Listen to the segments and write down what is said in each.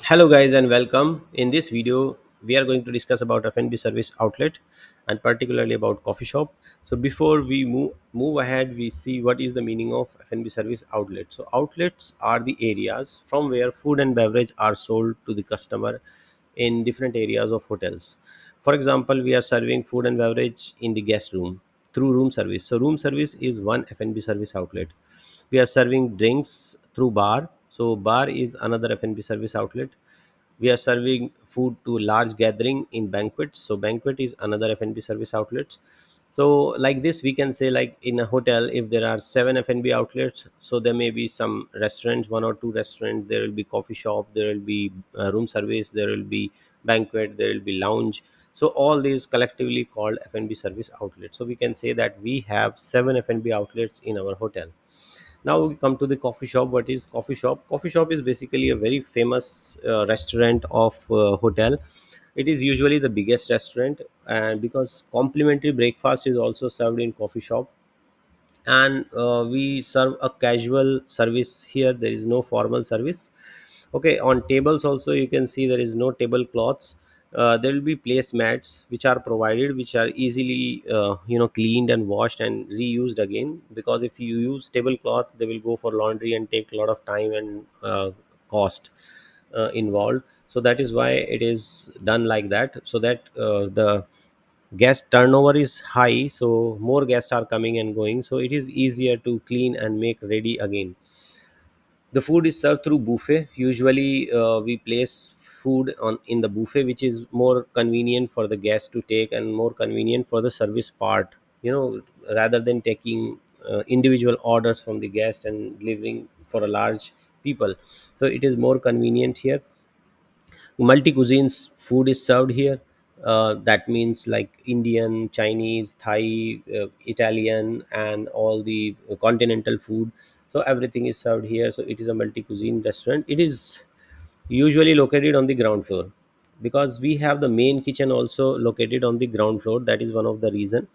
Hello guys and welcome. In this video, we are going to discuss about F&B service outlet and particularly about coffee shop. So before we move ahead, we see what is the meaning of F&B service outlet. So outlets are the areas from where food and beverage are sold to the customer in different areas of hotels. For example, we are serving food and beverage in the guest room through room service. So room service is one F&B service outlet. We are serving drinks through bar, so bar is another F&B service outlet. We are serving food to large gathering in banquets, so banquet is another F&B service outlet. So like this we can say, like in a hotel, if there are 7 F&B outlets, so there may be some restaurants, one or two restaurants, there will be coffee shop, there will be room service, there will be banquet, there will be lounge. So all these collectively called F&B service outlets. So we can say that we have 7 F&B outlets in our hotel. Now we come to the coffee shop. What is coffee shop? Coffee shop is basically a very famous restaurant of hotel. It is usually the biggest restaurant, and because complimentary breakfast is also served in coffee shop, and we serve a casual service here. There is no formal service. Okay, on tables also you can see there is no tablecloths. There will be placemats which are provided, which are easily cleaned and washed and reused again, because if you use tablecloth they will go for laundry and take a lot of time and cost involved. So that is why it is done like that, so that the guest turnover is high, so more guests are coming and going, so it is easier to clean and make ready again. The food is served through buffet. Usually we place food on in the buffet, which is more convenient for the guest to take and more convenient for the service part, rather than taking individual orders from the guest and delivering for a large people. So it is more convenient here. Multi cuisines food is served here. That means like Indian, Chinese, Thai, Italian, and all the continental food. So everything is served here, so it is a multi cuisine restaurant. It is usually located on the ground floor, because we have the main kitchen also located on the ground floor. That is one of the reason.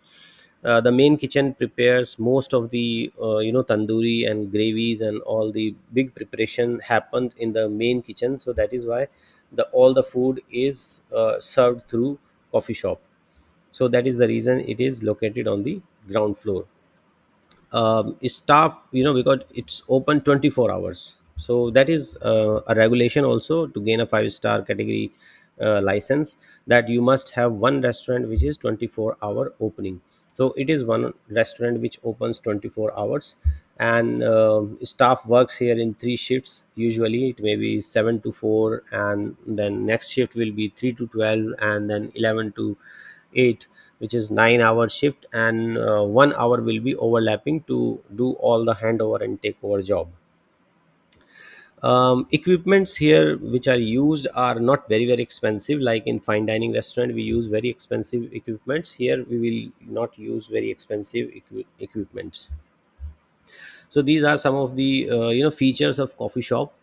The main kitchen prepares most of the tandoori and gravies, and all the big preparation happens in the main kitchen. So that is why the all the food is served through coffee shop. So that is the reason it is located on the ground floor. Staff, because it's open 24 hours, so that is a regulation also to gain a 5-star category license, that you must have one restaurant which is 24-hour opening. So it is one restaurant which opens 24 hours, and staff works here in 3 shifts. Usually it may be 7 to 4, and then next shift will be 3 to 12, and then 11 to 8, which is 9-hour shift, and 1 hour will be overlapping to do all the handover and take over job. Equipments here which are used are not very expensive. Like in fine dining restaurant we use very expensive equipments, here we will not use very expensive equipments. So these are some of the features of coffee shop.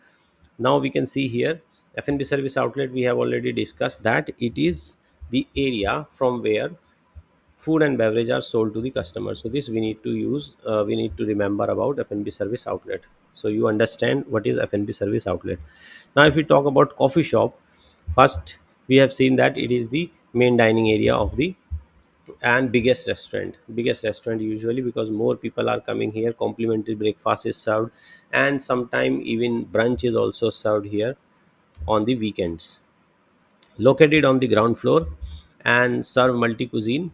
Now we can see here, F&B service outlet, we have already discussed that it is the area from where food and beverage are sold to the customer. So this we need to use, we need to remember about F&B service outlet, so you understand what is F&B service outlet. Now if we talk about coffee shop, first we have seen that it is the main dining area of the and biggest restaurant usually, because more people are coming here. Complimentary breakfast is served, and sometime even brunch is also served here on the weekends. Located on the ground floor and serve multi cuisine.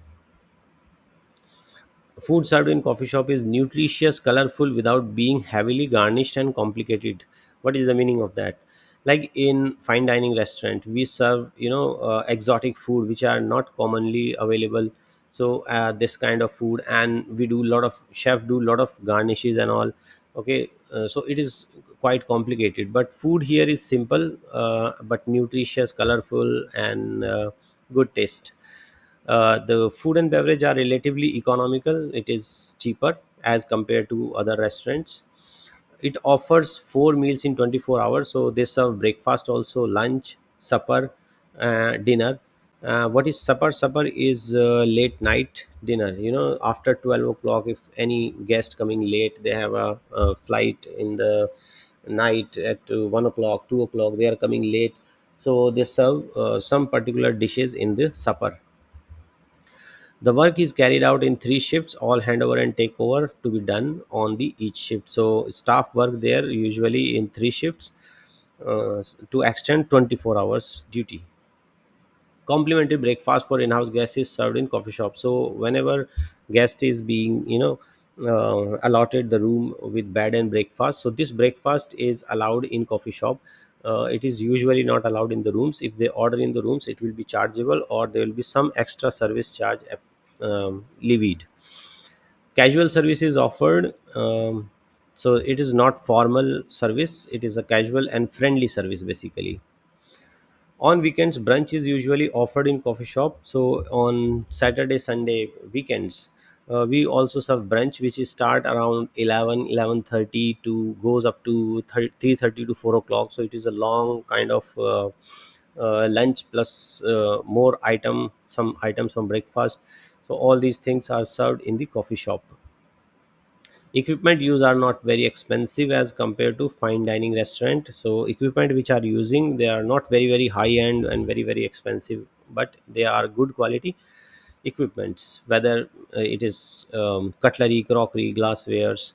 Food served in coffee shop is nutritious, colorful, without being heavily garnished and complicated. What is the meaning of that? Like in fine dining restaurant, we serve exotic food which are not commonly available. So this kind of food, and we do lot of chef do lot of garnishes and all. Okay, so it is quite complicated. But food here is simple, but nutritious, colorful, and good taste. The food and beverage are relatively economical. It is cheaper as compared to other restaurants. It offers 4 meals in 24 hours. So they serve breakfast also, lunch, supper, dinner. What is supper? Supper is late night dinner. After 12 o'clock, if any guest coming late, they have a flight in the night at 1 o'clock, 2 o'clock. They are coming late, so they serve some particular dishes in the supper. The work is carried out in three shifts, all handover and takeover to be done on the each shift. So staff work there usually in three shifts to extend 24 hours duty. Complimentary breakfast for in-house guests is served in coffee shop. So whenever guest is being, allotted the room with bed and breakfast, so this breakfast is allowed in coffee shop. It is usually not allowed in the rooms. If they order in the rooms, it will be chargeable, or there will be some extra service charge levied. Casual service is offered. So it is not formal service, it is a casual and friendly service basically. On weekends, brunch is usually offered in coffee shop. So on Saturday, Sunday, weekends, we also serve brunch, which is start around 11:30 to goes up to 3:30 to 4 o'clock. So it is a long kind of lunch plus more item, some items from breakfast. So all these things are served in the coffee shop. Equipment use are not very expensive as compared to fine dining restaurant. So equipment which are using, they are not very high end and very expensive, but they are good quality equipments, whether it is cutlery, crockery, glasswares,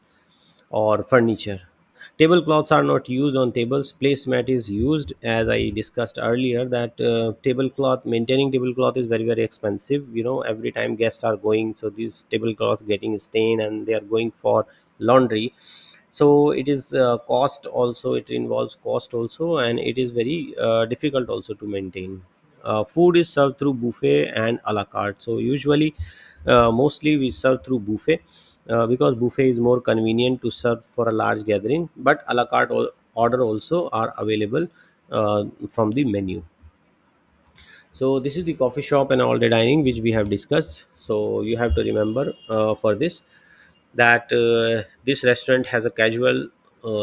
or furniture. Tablecloths are not used on tables. Placemat is used, as I discussed earlier. That tablecloth, maintaining tablecloth is very expensive. Every time guests are going, so these tablecloths getting stained and they are going for laundry. So it is cost also. It involves cost also, and it is very difficult also to maintain. Food is served through buffet and a la carte. So usually, mostly we serve through buffet, because buffet is more convenient to serve for a large gathering. But a la carte order also are available from the menu. So this is the coffee shop and all day dining which we have discussed. So you have to remember for this, that this restaurant has a casual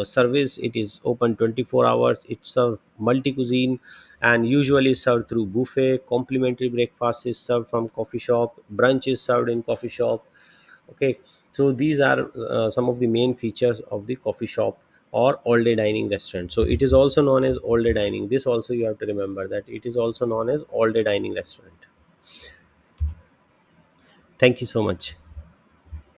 service. It is open 24 hours. It serves multi cuisine and usually served through buffet. Complimentary breakfast is served from coffee shop. Brunch is served in coffee shop. Okay, so these are some of the main features of the coffee shop or all day dining restaurant. So it is also known as all day dining. This also you have to remember, that it is also known as all day dining restaurant. Thank you so much.